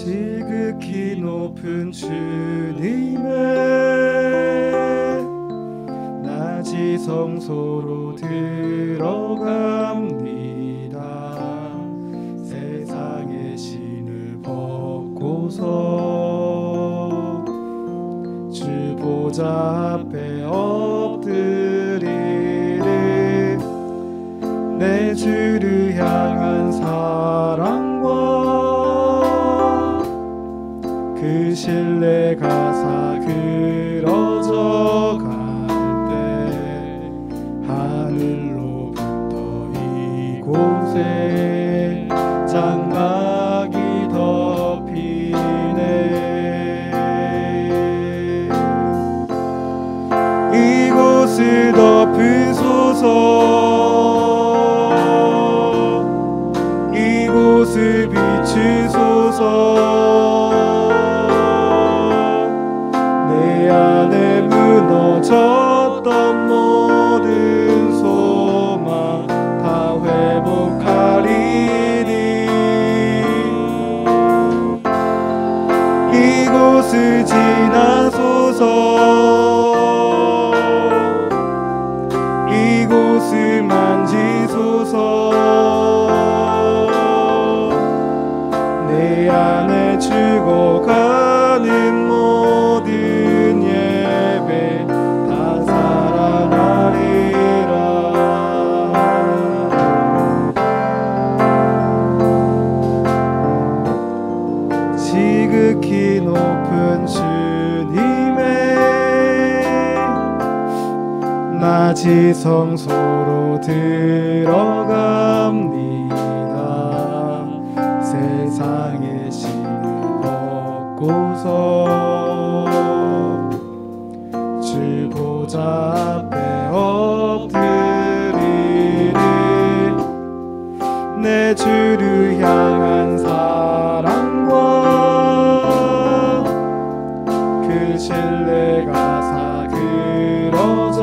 지극히 높은 주님의 낮이 성소로 들어갑니다. 세상의 신을 벗고서 주 보좌 앞에 엎드리리. 내 주를 향한 사랑과 그 신뢰가 사그러져 갈 때 하늘로부터 이곳에 장막이 덮이네. 이곳을 덮으소서. 이곳을 비추소서. 내 안에 무너졌던 모든 소망 다 회복하리니. 이곳을 지나소서. 이곳을 만지소서. 내 안에 죽어가는 모든 예배 다 살아나리라. 지극히 높은 주님의 낮이 성소로 들어갑니다. 세상의 신을 벗고서 주 보좌 앞에 엎드리리. 내 주를 향한 사랑과 그 신뢰가 사그러져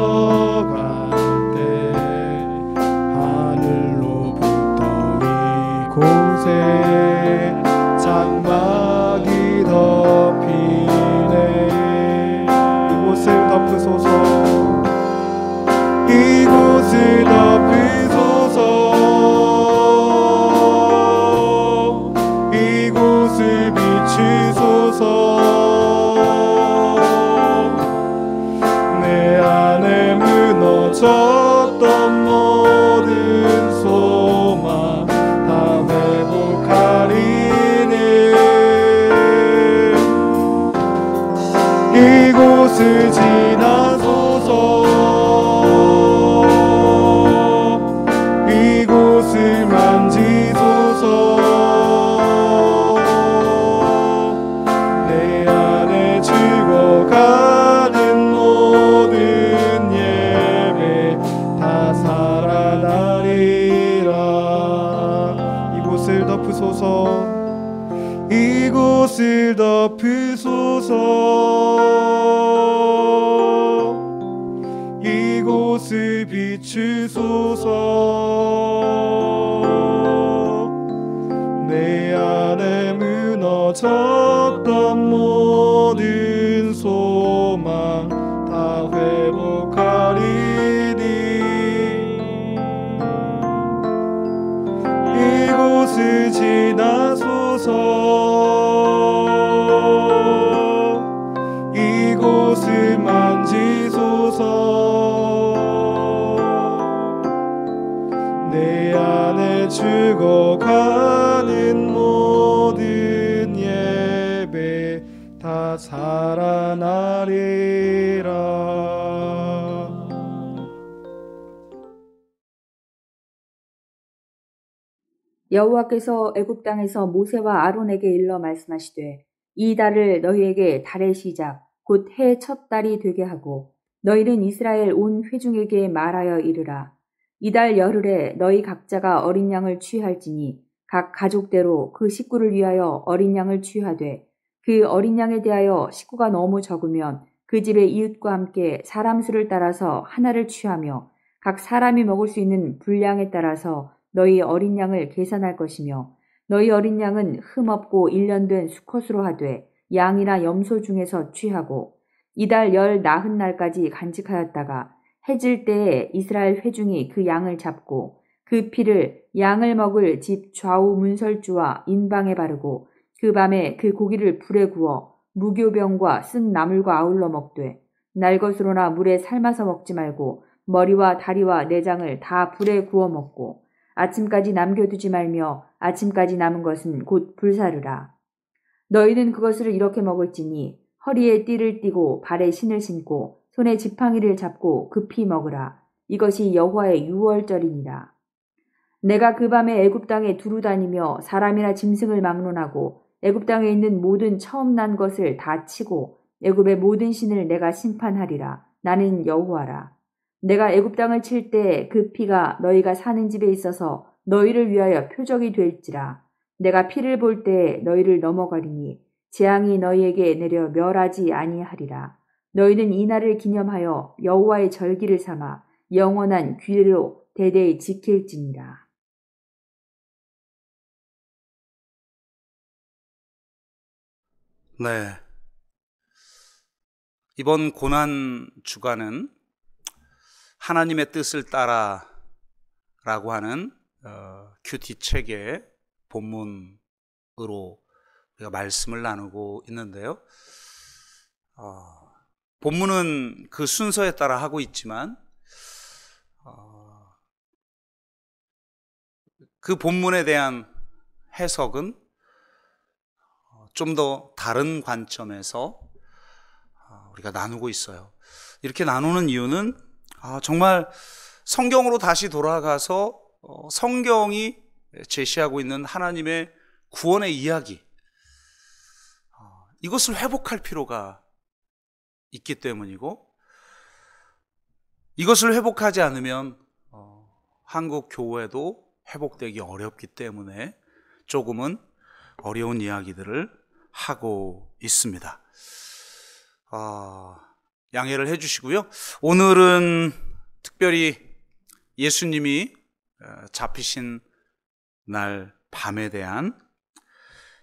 갈 때 하늘로부터 이곳에 장막이 덮이네. 이곳을 덮으소서. 이곳을 덮으소서. 이곳을 비추소서. 내 안에 무너졌던 모든 소망 다 회복하리니. 이곳을 지나소서. 이곳을 만지소서. 내 안에 죽어가는 모든 예배 다 살아나리라. 이곳을 덮으소서. 이곳을 덮으소서. 이곳을 비추소서. 내 안에 무너졌던 모든 소망 다 회복하리니. 이곳을 지나소서. 이곳을 만지소서. 내 안에 죽어가는 모든 예배 다 살아나리라. 여호와께서 애굽 땅에서 모세와 아론에게 일러 말씀하시되 이 달을 너희에게 달의 시작 곧 해 첫 달이 되게 하고 너희는 이스라엘 온 회중에게 말하여 이르라. 이달 열흘에 너희 각자가 어린 양을 취할지니 각 가족대로 그 식구를 위하여 어린 양을 취하되 그 어린 양에 대하여 식구가 너무 적으면 그 집의 이웃과 함께 사람 수를 따라서 하나를 취하며 각 사람이 먹을 수 있는 분량에 따라서 너희 어린 양을 계산할 것이며 너희 어린 양은 흠없고 1년 된 수컷으로 하되 양이나 염소 중에서 취하고 이달 열 나흔 날까지 간직하였다가 해질 때에 이스라엘 회중이 그 양을 잡고 그 피를 양을 먹을 집 좌우 문설주와 인방에 바르고 그 밤에 그 고기를 불에 구워 무교병과 쓴 나물과 아울러 먹되 날것으로나 물에 삶아서 먹지 말고 머리와 다리와 내장을 다 불에 구워 먹고 아침까지 남겨두지 말며 아침까지 남은 것은 곧 불사르라. 너희는 그것을 이렇게 먹을지니 허리에 띠를 띠고 발에 신을 신고 손에 지팡이를 잡고 급히 먹으라. 이것이 여호와의 유월절이니라. 내가 그 밤에 애굽 땅에 두루 다니며 사람이나 짐승을 막론하고 애굽 땅에 있는 모든 처음 난 것을 다 치고 애굽의 모든 신을 내가 심판하리라. 나는 여호와라. 내가 애굽 땅을 칠 때 그 피가 너희가 사는 집에 있어서 너희를 위하여 표적이 될지라. 내가 피를 볼 때 너희를 넘어가리니 재앙이 너희에게 내려 멸하지 아니하리라. 너희는 이 날을 기념하여 여호와의 절기를 삼아 영원한 규례로 대대히 지킬지니라. 네. 이번 고난 주간은 하나님의 뜻을 따라 라고 하는 큐티 책의 본문으로 우리가 말씀을 나누고 있는데요. 본문은 그 순서에 따라 하고 있지만 그 본문에 대한 해석은 좀 더 다른 관점에서 우리가 나누고 있어요. 이렇게 나누는 이유는 정말 성경으로 다시 돌아가서 성경이 제시하고 있는 하나님의 구원의 이야기, 이것을 회복할 필요가 있기 때문이고, 이것을 회복하지 않으면 한국 교회도 회복되기 어렵기 때문에 조금은 어려운 이야기들을 하고 있습니다. 양해를 해주시고요. 오늘은 특별히 예수님이 잡히신 날 밤에 대한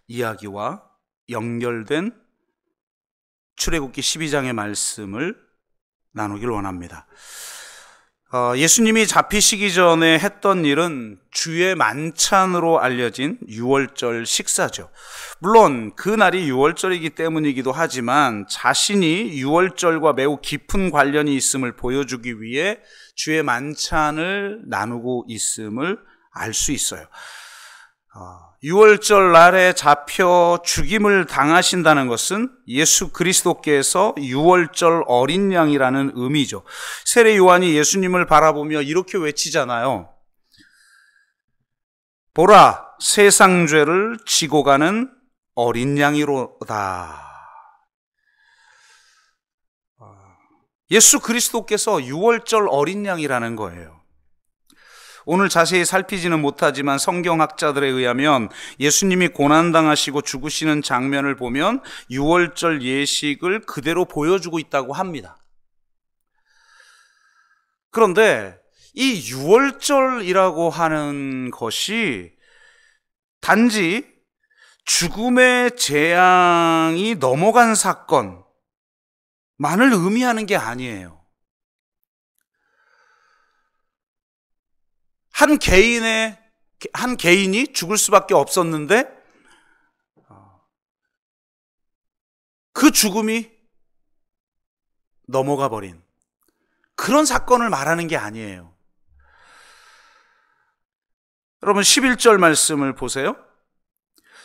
이야기와 연결된 출애굽기 12장의 말씀을 나누길 원합니다. 예수님이 잡히시기 전에 했던 일은 주의 만찬으로 알려진 유월절 식사죠. 물론 그날이 유월절이기 때문이기도 하지만 자신이 유월절과 매우 깊은 관련이 있음을 보여주기 위해 주의 만찬을 나누고 있음을 알 수 있어요. 유월절 날에 잡혀 죽임을 당하신다는 것은 예수 그리스도께서 유월절 어린 양이라는 의미죠. 세례 요한이 예수님을 바라보며 이렇게 외치잖아요. 보라, 세상 죄를 지고 가는 어린 양이로다. 예수 그리스도께서 유월절 어린 양이라는 거예요. 오늘 자세히 살피지는 못하지만 성경학자들에 의하면 예수님이 고난당하시고 죽으시는 장면을 보면 유월절 예식을 그대로 보여주고 있다고 합니다. 그런데 이 유월절이라고 하는 것이 단지 죽음의 재앙이 넘어간 사건만을 의미하는 게 아니에요. 한 개인이 죽을 수밖에 없었는데 그 죽음이 넘어가 버린 그런 사건을 말하는 게 아니에요. 여러분 11절 말씀을 보세요.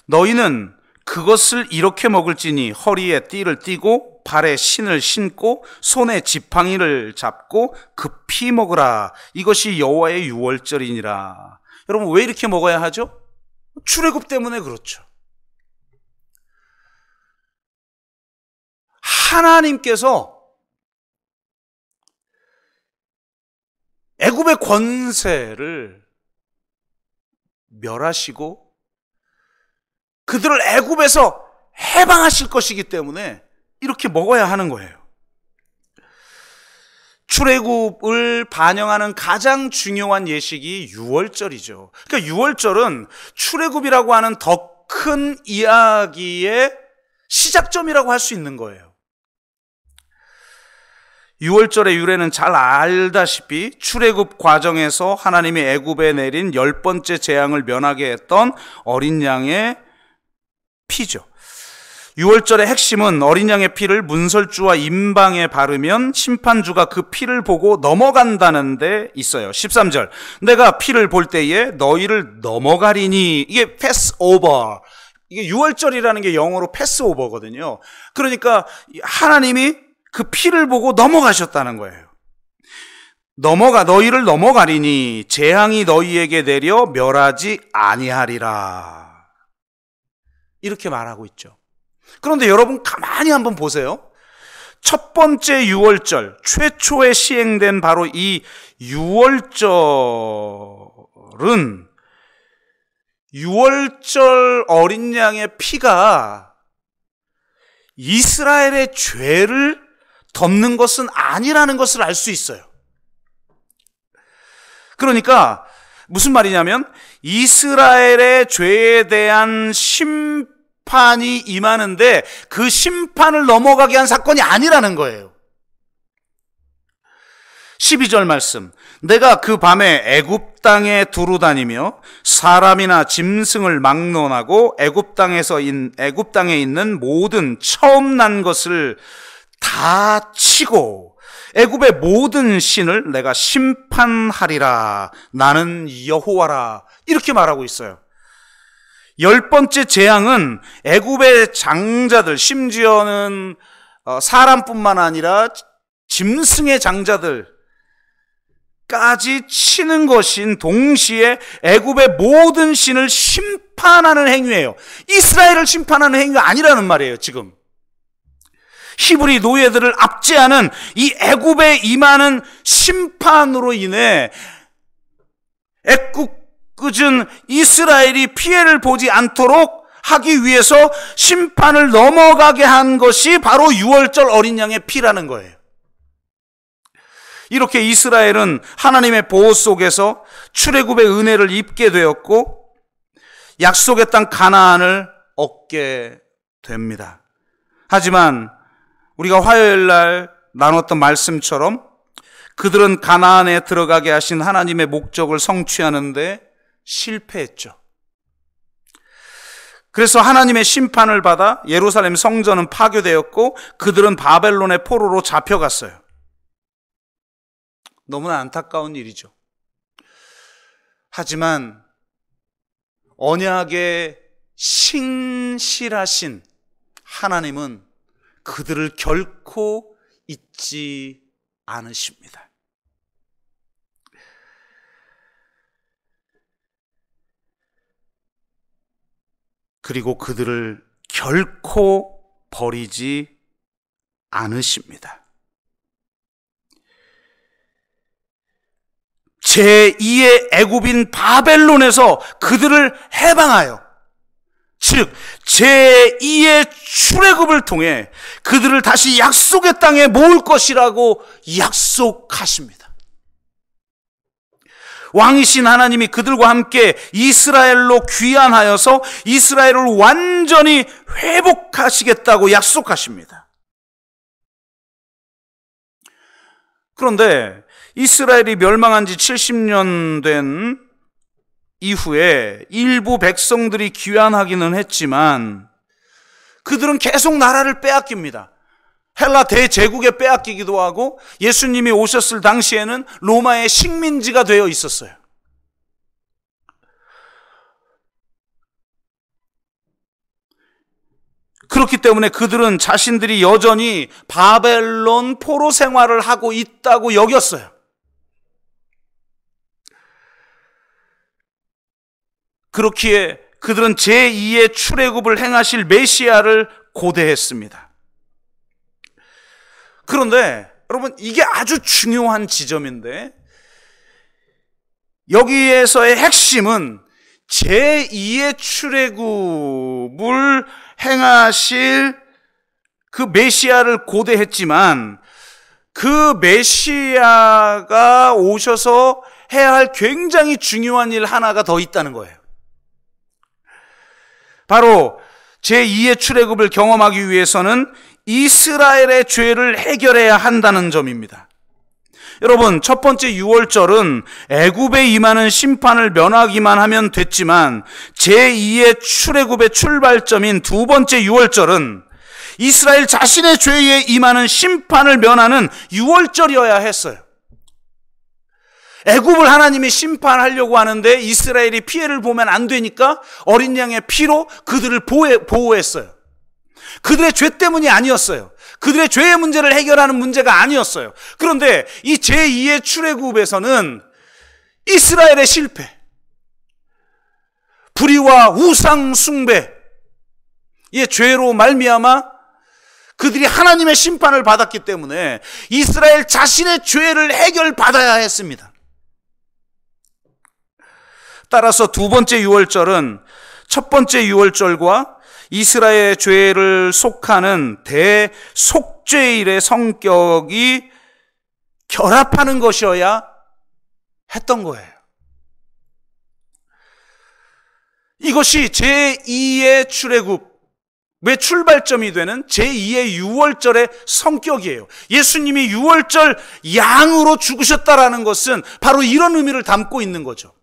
너희는 그것을 이렇게 먹을지니 허리에 띠를 띠고 발에 신을 신고 손에 지팡이를 잡고 급히 먹으라. 이것이 여호와의 유월절이니라. 여러분 왜 이렇게 먹어야 하죠? 출애굽 때문에 그렇죠. 하나님께서 애굽의 권세를 멸하시고 그들을 애굽에서 해방하실 것이기 때문에 이렇게 먹어야 하는 거예요. 출애굽을 반영하는 가장 중요한 예식이 유월절이죠. 그러니까 유월절은 출애굽이라고 하는 더 큰 이야기의 시작점이라고 할 수 있는 거예요. 유월절의 유래는 잘 알다시피 출애굽 과정에서 하나님이 애굽에 내린 10번째 재앙을 면하게 했던 어린 양의 피죠. 유월절의 핵심은 어린 양의 피를 문설주와 임방에 바르면 심판주가 그 피를 보고 넘어간다는 데 있어요. 13절, 내가 피를 볼 때에 너희를 넘어가리니. 이게 패스오버, 이게 유월절이라는 게 영어로 패스오버거든요. 그러니까 하나님이 그 피를 보고 넘어가셨다는 거예요. 너희를 넘어가리니 재앙이 너희에게 내려 멸하지 아니하리라, 이렇게 말하고 있죠. 그런데 여러분 가만히 한번 보세요. 첫 번째 유월절, 최초에 시행된 바로 이 유월절은 유월절 어린 양의 피가 이스라엘의 죄를 덮는 것은 아니라는 것을 알 수 있어요. 그러니까 무슨 말이냐면 이스라엘의 죄에 대한 심판이 임하는데 그 심판을 넘어가게 한 사건이 아니라는 거예요. 12절 말씀, 내가 그 밤에 애굽 땅에 두루 다니며 사람이나 짐승을 막론하고 애굽 땅에 있는 모든 처음 난 것을 다 치고 애굽의 모든 신을 내가 심판하리라. 나는 여호와라. 이렇게 말하고 있어요. 10번째 재앙은 애굽의 장자들, 심지어는 사람뿐만 아니라 짐승의 장자들까지 치는 것인 동시에 애굽의 모든 신을 심판하는 행위예요. 이스라엘을 심판하는 행위가 아니라는 말이에요. 지금 히브리 노예들을 압제하는 이 애굽에 임하는 심판으로 인해 애꿎은 이스라엘이 피해를 보지 않도록 하기 위해서 심판을 넘어가게 한 것이 바로 유월절 어린 양의 피라는 거예요. 이렇게 이스라엘은 하나님의 보호 속에서 출애굽의 은혜를 입게 되었고 약속의 땅 가나안을 얻게 됩니다. 하지만 우리가 화요일 날 나눴던 말씀처럼 그들은 가나안에 들어가게 하신 하나님의 목적을 성취하는데 실패했죠. 그래서 하나님의 심판을 받아 예루살렘 성전은 파괴되었고 그들은 바벨론의 포로로 잡혀갔어요. 너무나 안타까운 일이죠. 하지만 언약의 신실하신 하나님은 그들을 결코 잊지 않으십니다. 그리고 그들을 결코 버리지 않으십니다. 제2의 애굽인 바벨론에서 그들을 해방하여, 즉 제2의 출애굽을 통해 그들을 다시 약속의 땅에 모을 것이라고 약속하십니다. 왕이신 하나님이 그들과 함께 이스라엘로 귀환하여서 이스라엘을 완전히 회복하시겠다고 약속하십니다. 그런데 이스라엘이 멸망한 지 70년 된 이후에 일부 백성들이 귀환하기는 했지만 그들은 계속 나라를 빼앗깁니다. 헬라 대제국에 빼앗기기도 하고 예수님이 오셨을 당시에는 로마의 식민지가 되어 있었어요. 그렇기 때문에 그들은 자신들이 여전히 바벨론 포로 생활을 하고 있다고 여겼어요. 그렇기에 그들은 제2의 출애굽을 행하실 메시아를 고대했습니다. 그런데 여러분, 이게 아주 중요한 지점인데 여기에서의 핵심은 제2의 출애굽을 행하실 그 메시아를 고대했지만 그 메시아가 오셔서 해야 할 굉장히 중요한 일 하나가 더 있다는 거예요. 바로 제2의 출애굽을 경험하기 위해서는 이스라엘의 죄를 해결해야 한다는 점입니다. 여러분, 첫 번째 유월절은 애굽에 임하는 심판을 면하기만 하면 됐지만 제2의 출애굽의 출발점인 두 번째 유월절은 이스라엘 자신의 죄에 임하는 심판을 면하는 유월절이어야 했어요. 애굽을 하나님이 심판하려고 하는데 이스라엘이 피해를 보면 안 되니까 어린 양의 피로 그들을 보호했어요. 그들의 죄 때문이 아니었어요. 그들의 죄의 문제를 해결하는 문제가 아니었어요. 그런데 이 제2의 출애굽에서는 이스라엘의 실패, 불의와 우상 숭배의 죄로 말미암아 그들이 하나님의 심판을 받았기 때문에 이스라엘 자신의 죄를 해결받아야 했습니다. 따라서 두 번째 유월절은 첫 번째 유월절과 이스라엘의 죄를 속하는 대속죄일의 성격이 결합하는 것이어야 했던 거예요. 이것이 제2의 출애굽의 출발점이 되는 제2의 유월절의 성격이에요. 예수님이 유월절 양으로 죽으셨다라는 것은 바로 이런 의미를 담고 있는 거죠.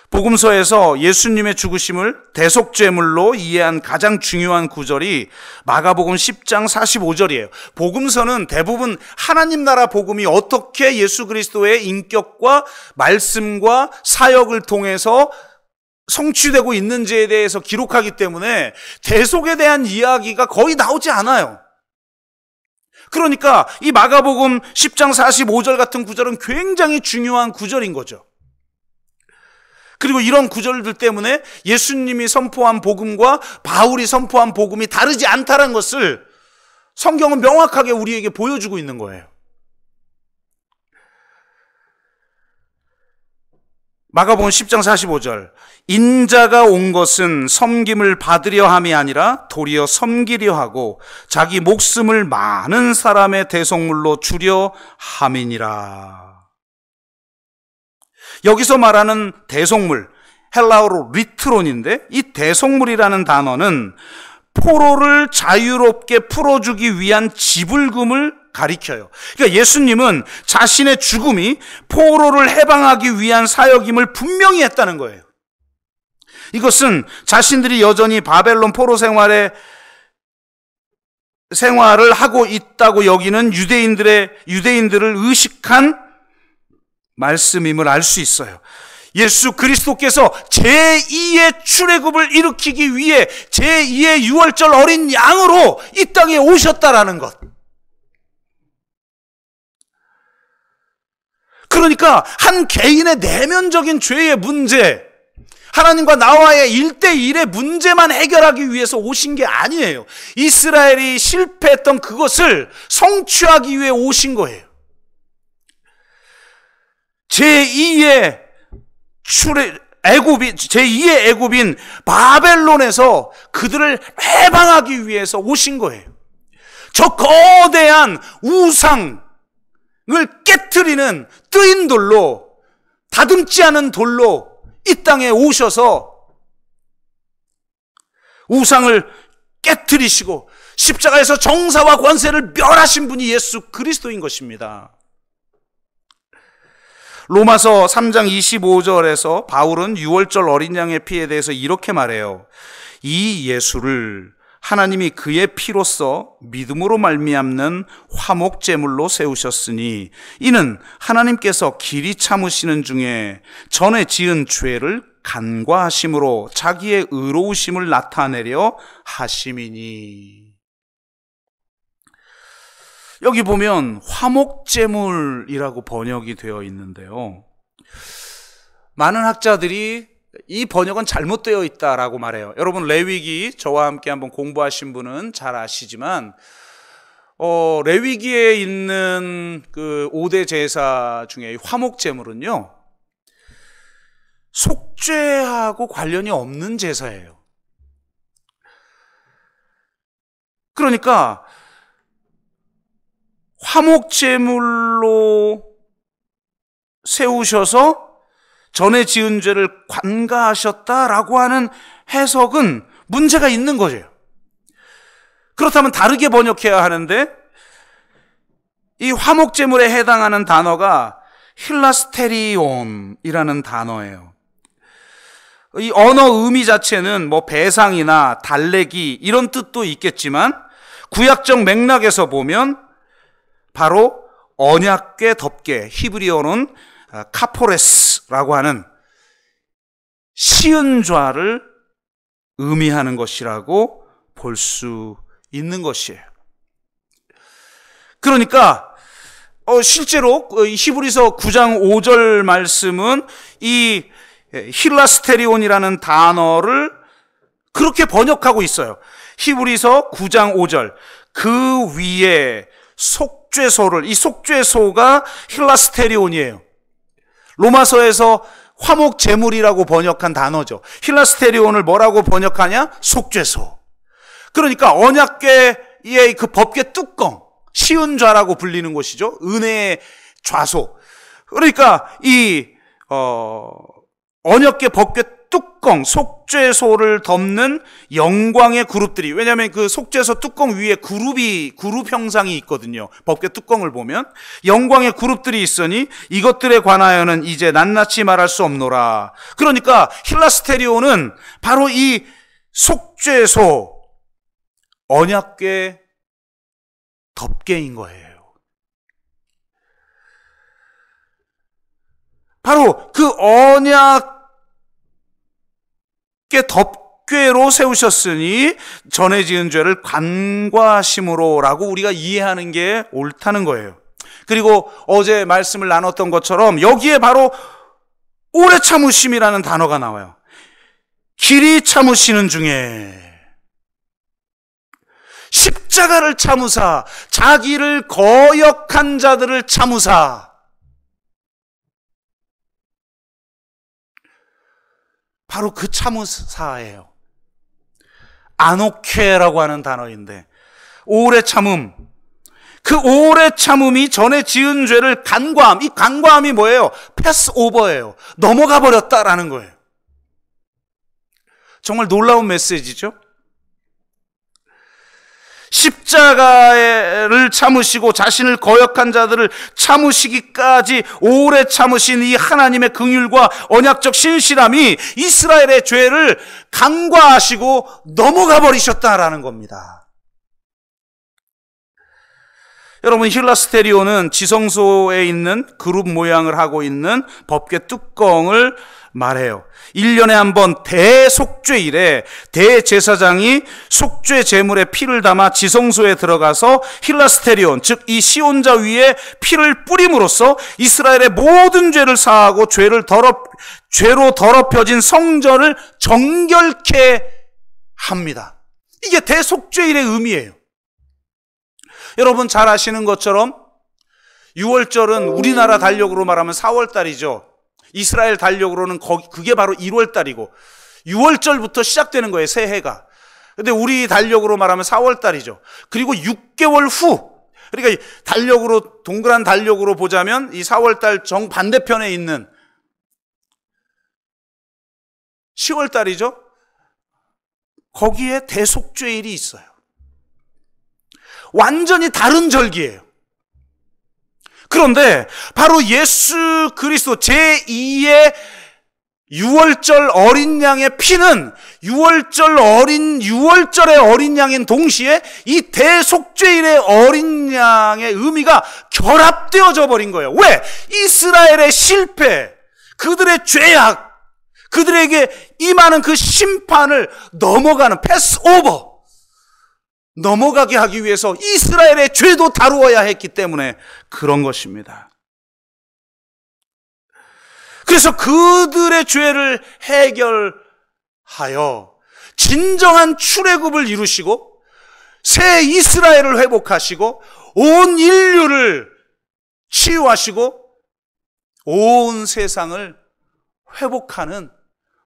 복음서에서 예수님의 죽으심을 대속죄물로 이해한 가장 중요한 구절이 마가복음 10장 45절이에요. 복음서는 대부분 하나님 나라 복음이 어떻게 예수 그리스도의 인격과 말씀과 사역을 통해서 성취되고 있는지에 대해서 기록하기 때문에 대속에 대한 이야기가 거의 나오지 않아요. 그러니까 이 마가복음 10장 45절 같은 구절은 굉장히 중요한 구절인 거죠. 그리고 이런 구절들 때문에 예수님이 선포한 복음과 바울이 선포한 복음이 다르지 않다는 것을 성경은 명확하게 우리에게 보여주고 있는 거예요. 마가복음 10장 45절, 인자가 온 것은 섬김을 받으려 함이 아니라 도리어 섬기려 하고 자기 목숨을 많은 사람의 대속물로 주려 함이니라. 여기서 말하는 대속물, 헬라어로 리트론인데 이 대속물이라는 단어는 포로를 자유롭게 풀어주기 위한 지불금을 가리켜요. 그러니까 예수님은 자신의 죽음이 포로를 해방하기 위한 사역임을 분명히 했다는 거예요. 이것은 자신들이 여전히 바벨론 포로 생활을 하고 있다고 여기는 유대인들을 의식한 말씀임을 알 수 있어요. 예수 그리스도께서 제2의 출애굽을 일으키기 위해 제2의 유월절 어린 양으로 이 땅에 오셨다라는 것. 그러니까 한 개인의 내면적인 죄의 문제, 하나님과 나와의 1대1의 문제만 해결하기 위해서 오신 게 아니에요. 이스라엘이 실패했던 그것을 성취하기 위해 오신 거예요. 제2의 애굽인 바벨론에서 그들을 해방하기 위해서 오신 거예요. 저 거대한 우상을 깨트리는 뜨인 돌로, 다듬지 않은 돌로 이 땅에 오셔서 우상을 깨트리시고 십자가에서 정사와 권세를 멸하신 분이 예수 그리스도인 것입니다. 로마서 3장 25절에서 바울은 유월절 어린 양의 피에 대해서 이렇게 말해요. 이 예수를 하나님이 그의 피로써 믿음으로 말미암는 화목제물로 세우셨으니 이는 하나님께서 길이 참으시는 중에 전에 지은 죄를 간과하심으로 자기의 의로우심을 나타내려 하심이니. 여기 보면 화목제물이라고 번역이 되어 있는데요. 많은 학자들이 이 번역은 잘못되어 있다라고 말해요. 여러분 레위기 저와 함께 한번 공부하신 분은 잘 아시지만 레위기에 있는 그 5대 제사 중에 화목제물은요, 속죄하고 관련이 없는 제사예요. 그러니까 화목제물로 세우셔서 전에 지은 죄를 관가하셨다라고 하는 해석은 문제가 있는 거죠. 그렇다면 다르게 번역해야 하는데, 이 화목제물에 해당하는 단어가 힐라스테리온이라는 단어예요. 이 언어 의미 자체는 뭐 배상이나 달래기 이런 뜻도 있겠지만, 구약적 맥락에서 보면 바로 언약궤 덮개, 히브리어로는 카포레스라고 하는 시은좌를 의미하는 것이라고 볼 수 있는 것이에요. 그러니까 실제로 히브리서 9장 5절 말씀은 이 힐라스테리온이라는 단어를 그렇게 번역하고 있어요. 히브리서 9장 5절, 그 위에 속죄소를, 이 속죄소가 힐라스테리온이에요. 로마서에서 화목제물이라고 번역한 단어죠. 힐라스테리온을 뭐라고 번역하냐? 속죄소. 그러니까 언약궤의 그 법궤 뚜껑, 시은좌라고 불리는 곳이죠. 은혜의 좌소. 그러니까 이 언약궤 법궤 뚜껑, 속죄소를 덮는 영광의 그룹들이, 왜냐하면 그 속죄소 뚜껑 위에 그룹 형상이 있거든요. 법궤 뚜껑을 보면 영광의 그룹들이 있으니 이것들에 관하여는 이제 낱낱이 말할 수 없노라. 그러니까 힐라스테리온은 바로 이 속죄소, 언약궤 덮개인 거예요. 바로 그 언약궤 덮개로 세우셨으니 전에 지은 죄를 간과하심으로라고 우리가 이해하는 게 옳다는 거예요. 그리고 어제 말씀을 나눴던 것처럼 여기에 바로 오래 참으심이라는 단어가 나와요. 길이 참으시는 중에 십자가를 참으사, 자기를 거역한 자들을 참으사. 바로 그 참으사예요. 아노케라고 하는 단어인데, 오래 참음. 그 오래 참음이 전에 지은 죄를 간과함. 이 간과함이 뭐예요? 패스오버예요. 넘어가 버렸다라는 거예요. 정말 놀라운 메시지죠. 십자가를 참으시고 자신을 거역한 자들을 참으시기까지 오래 참으신 이 하나님의 긍휼과 언약적 신실함이 이스라엘의 죄를 간과하시고 넘어가 버리셨다라는 겁니다. 여러분, 힐라스테리온은 지성소에 있는 그룹 모양을 하고 있는 법궤 뚜껑을 말해요. 1년에 한 번 대속죄일에 대제사장이 속죄 제물에 피를 담아 지성소에 들어가서 힐라스테리온, 즉 이 시온자 위에 피를 뿌림으로써 이스라엘의 모든 죄를 사하고 죄로 더럽혀진 성전을 정결케 합니다. 이게 대속죄일의 의미예요. 여러분 잘 아시는 것처럼 6월절은 우리나라 달력으로 말하면 4월달이죠. 이스라엘 달력으로는 그게 바로 1월달이고 6월절부터 시작되는 거예요, 새해가. 근데 우리 달력으로 말하면 4월달이죠. 그리고 6개월 후, 그러니까 달력으로, 동그란 달력으로 보자면 이 4월달 정반대편에 있는 10월달이죠. 거기에 대속죄일이 있어요. 완전히 다른 절기예요. 그런데 바로 예수 그리스도 제2의 6월절 어린 양의 피는 6월절의 어린 양인 동시에 이 대속죄일의 어린 양의 의미가 결합되어져 버린 거예요. 왜? 이스라엘의 실패, 그들의 죄악, 그들에게 임하는 그 심판을 넘어가는 패스오버, 넘어가게 하기 위해서 이스라엘의 죄도 다루어야 했기 때문에 그런 것입니다. 그래서 그들의 죄를 해결하여 진정한 출애굽을 이루시고 새 이스라엘을 회복하시고 온 인류를 치유하시고 온 세상을 회복하는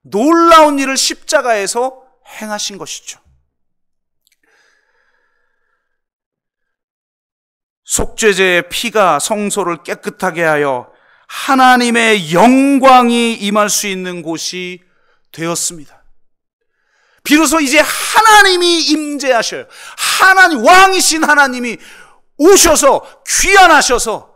놀라운 일을 십자가에서 행하신 것이죠. 속죄제의 피가 성소를 깨끗하게 하여 하나님의 영광이 임할 수 있는 곳이 되었습니다. 비로소 이제 하나님이 임재하셔요. 하나님, 왕이신 하나님이 오셔서 귀환하셔서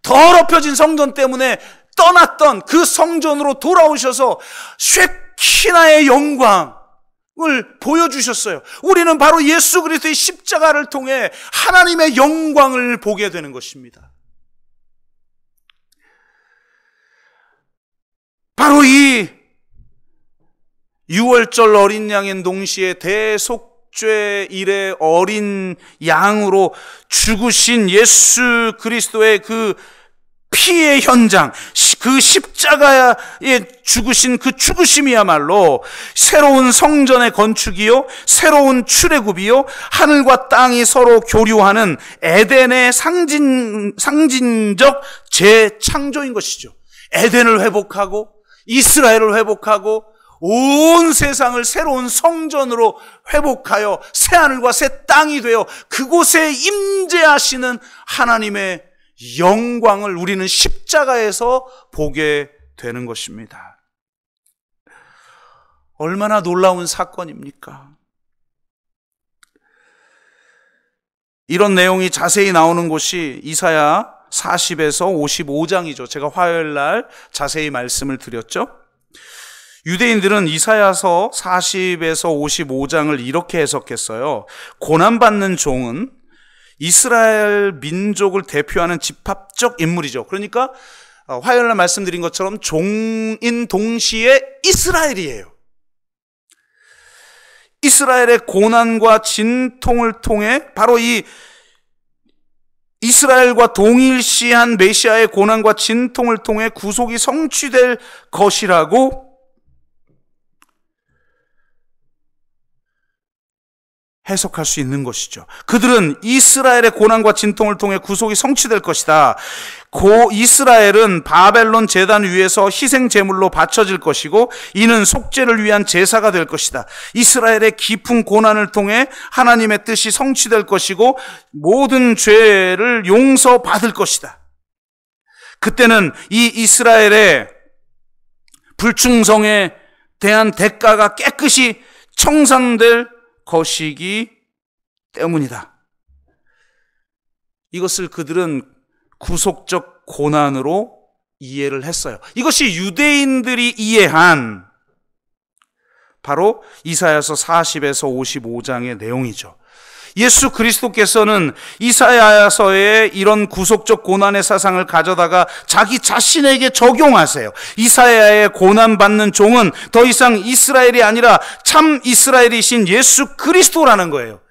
더럽혀진 성전 때문에 떠났던 그 성전으로 돌아오셔서 쉐키나의 영광을 보여주셨어요. 우리는 바로 예수 그리스도의 십자가를 통해 하나님의 영광을 보게 되는 것입니다. 바로 이 6월절 어린 양인 동시에 대속죄일의 어린 양으로 죽으신 예수 그리스도의 그 피의 현장, 그 십자가에 죽으신 그 죽으심이야말로 새로운 성전의 건축이요, 새로운 출애굽이요, 하늘과 땅이 서로 교류하는 에덴의 상징적 재창조인 것이죠. 에덴을 회복하고 이스라엘을 회복하고 온 세상을 새로운 성전으로 회복하여 새하늘과 새 땅이 되어 그곳에 임재하시는 하나님의 영광을 우리는 십자가에서 보게 되는 것입니다. 얼마나 놀라운 사건입니까? 이런 내용이 자세히 나오는 곳이 이사야 40에서 55장이죠. 제가 화요일 날 자세히 말씀을 드렸죠. 유대인들은 이사야서 40에서 55장을 이렇게 해석했어요. 고난받는 종은 이스라엘 민족을 대표하는 집합적 인물이죠. 그러니까 화요일 날 말씀드린 것처럼 종인 동시에 이스라엘이에요. 이스라엘의 고난과 진통을 통해 바로 이 이스라엘과 동일시한 메시아의 고난과 진통을 통해 구속이 성취될 것이라고 해석할 수 있는 것이죠. 그들은 이스라엘의 고난과 진통을 통해 구속이 성취될 것이다. 이스라엘은 바벨론 제단 위에서 희생 제물로 바쳐질 것이고 이는 속죄를 위한 제사가 될 것이다. 이스라엘의 깊은 고난을 통해 하나님의 뜻이 성취될 것이고 모든 죄를 용서받을 것이다. 그때는 이 이스라엘의 불충성에 대한 대가가 깨끗이 청산될 것이기 때문이다. 이것을 그들은 구속적 고난으로 이해를 했어요. 이것이 유대인들이 이해한 바로 이사야서 40에서 55장의 내용이죠. 예수 그리스도께서는 이사야서의 이런 구속적 고난의 사상을 가져다가 자기 자신에게 적용하세요. 이사야의 고난받는 종은 더 이상 이스라엘이 아니라 참 이스라엘이신 예수 그리스도라는 거예요.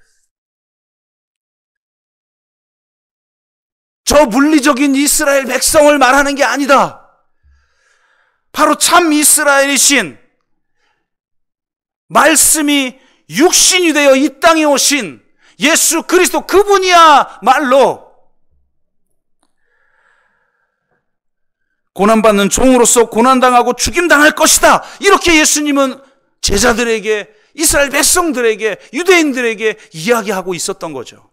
저 물리적인 이스라엘 백성을 말하는 게 아니다. 바로 참 이스라엘이신 말씀이 육신이 되어 이 땅에 오신 예수 그리스도 그분이야말로 고난받는 종으로서 고난당하고 죽임당할 것이다. 이렇게 예수님은 제자들에게, 이스라엘 백성들에게, 유대인들에게 이야기하고 있었던 거죠.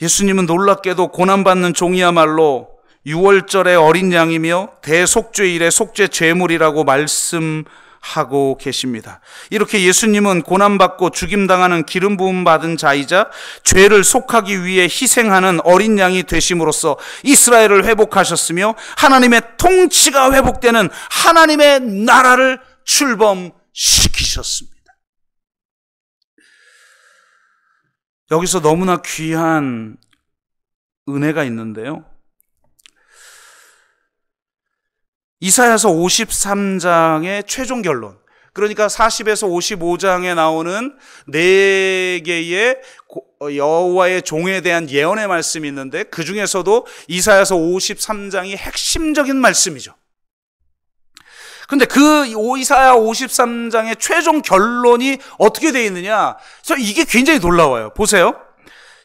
예수님은 놀랍게도 고난받는 종이야말로 6월절의 어린 양이며 대속죄일의 속죄 제물이라고 말씀하고 계십니다. 이렇게 예수님은 고난받고 죽임당하는 기름 부음 받은 자이자 죄를 속하기 위해 희생하는 어린 양이 되심으로써 이스라엘을 회복하셨으며 하나님의 통치가 회복되는 하나님의 나라를 출범시키셨습니다. 여기서 너무나 귀한 은혜가 있는데요. 이사야서 53장의 최종 결론, 그러니까 40에서 55장에 나오는 4개의 여호와의 종에 대한 예언의 말씀이 있는데 그 중에서도 이사야서 53장이 핵심적인 말씀이죠. 근데 그 이사야 53장의 최종 결론이 어떻게 되어 있느냐? 그래서 이게 굉장히 놀라워요. 보세요.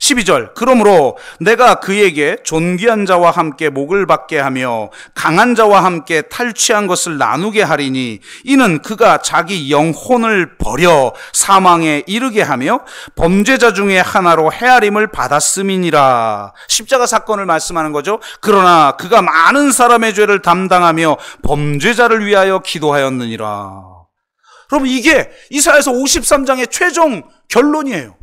12절, 그러므로 내가 그에게 존귀한 자와 함께 목을 받게 하며 강한 자와 함께 탈취한 것을 나누게 하리니 이는 그가 자기 영혼을 버려 사망에 이르게 하며 범죄자 중에 하나로 헤아림을 받았음이니라. 십자가 사건을 말씀하는 거죠. 그러나 그가 많은 사람의 죄를 담당하며 범죄자를 위하여 기도하였느니라. 여러분, 이게 이사야서 53장의 최종 결론이에요.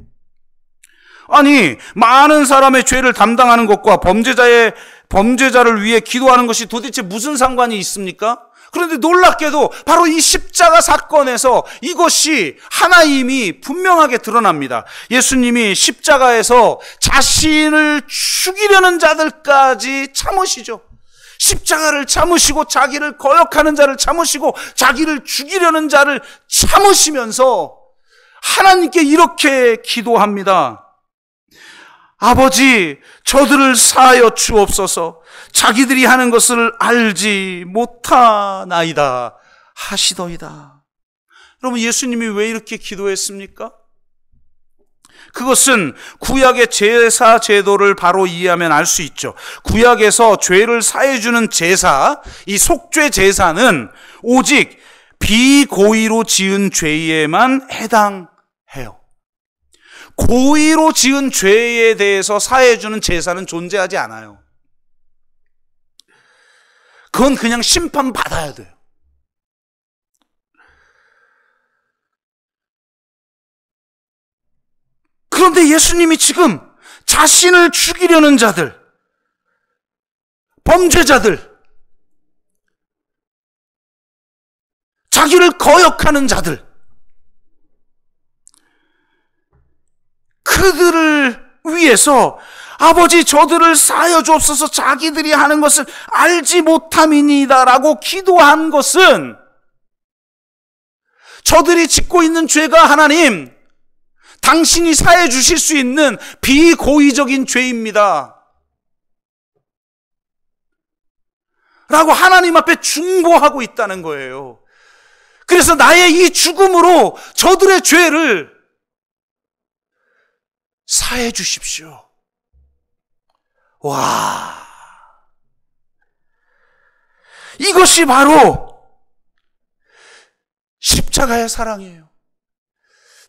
아니, 많은 사람의 죄를 담당하는 것과 범죄자를 위해 기도하는 것이 도대체 무슨 상관이 있습니까? 그런데 놀랍게도 바로 이 십자가 사건에서 이것이 하나님이 분명하게 드러납니다. 예수님이 십자가에서 자신을 죽이려는 자들까지 참으시죠. 십자가를 참으시고 자기를 거역하는 자를 참으시고 자기를 죽이려는 자를 참으시면서 하나님께 이렇게 기도합니다. 아버지, 저들을 사하여 주옵소서. 자기들이 하는 것을 알지 못하나이다 하시더이다. 여러분, 예수님이 왜 이렇게 기도했습니까? 그것은 구약의 제사 제도를 바로 이해하면 알 수 있죠. 구약에서 죄를 사해주는 제사, 이 속죄 제사는 오직 비고의로 지은 죄에만 해당해요. 고의로 지은 죄에 대해서 사해주는 제사는 존재하지 않아요. 그건 그냥 심판받아야 돼요. 그런데 예수님이 지금 자신을 죽이려는 자들, 범죄자들, 자기를 거역하는 자들, 그들을 위해서 아버지, 저들을 사하여 주옵소서. 자기들이 하는 것을 알지 못함이니이다라고 기도한 것은 저들이 짓고 있는 죄가 하나님, 당신이 사해 주실 수 있는 비고의적인 죄입니다 라고 하나님 앞에 중보하고 있다는 거예요. 그래서 나의 이 죽음으로 저들의 죄를 사해 주십시오. 와, 이것이 바로 십자가의 사랑이에요.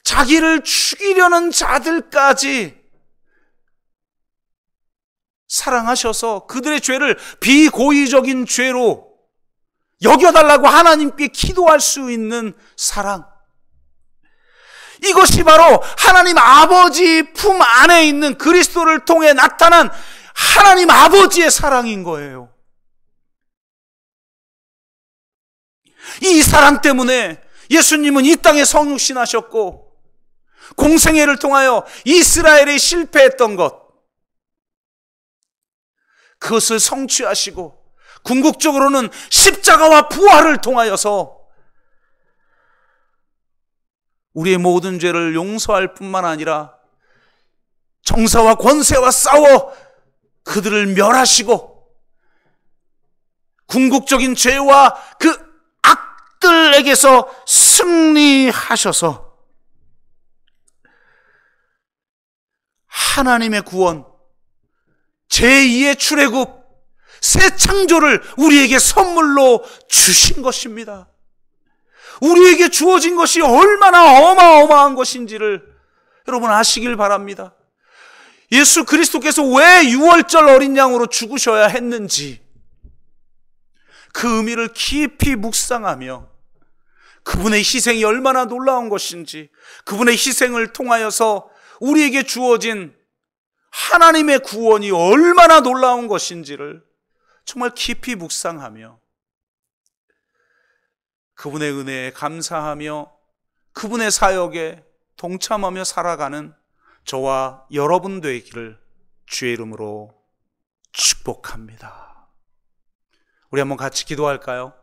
자기를 죽이려는 자들까지 사랑하셔서 그들의 죄를 비고의적인 죄로 여겨달라고 하나님께 기도할 수 있는 사랑. 이것이 바로 하나님 아버지 품 안에 있는 그리스도를 통해 나타난 하나님 아버지의 사랑인 거예요. 이 사랑 때문에 예수님은 이 땅에 성육신하셨고 공생애를 통하여 이스라엘이 실패했던 것, 그것을 성취하시고 궁극적으로는 십자가와 부활을 통하여서 우리의 모든 죄를 용서할 뿐만 아니라 정사와 권세와 싸워 그들을 멸하시고 궁극적인 죄와 그 악들에게서 승리하셔서 하나님의 구원, 제2의 출애굽, 새 창조를 우리에게 선물로 주신 것입니다. 우리에게 주어진 것이 얼마나 어마어마한 것인지를 여러분 아시길 바랍니다. 예수 그리스도께서 왜 6월절 어린 양으로 죽으셔야 했는지 그 의미를 깊이 묵상하며 그분의 희생이 얼마나 놀라운 것인지, 그분의 희생을 통하여서 우리에게 주어진 하나님의 구원이 얼마나 놀라운 것인지를 정말 깊이 묵상하며 그분의 은혜에 감사하며 그분의 사역에 동참하며 살아가는 저와 여러분 되기를 주의 이름으로 축복합니다. 우리 한번 같이 기도할까요?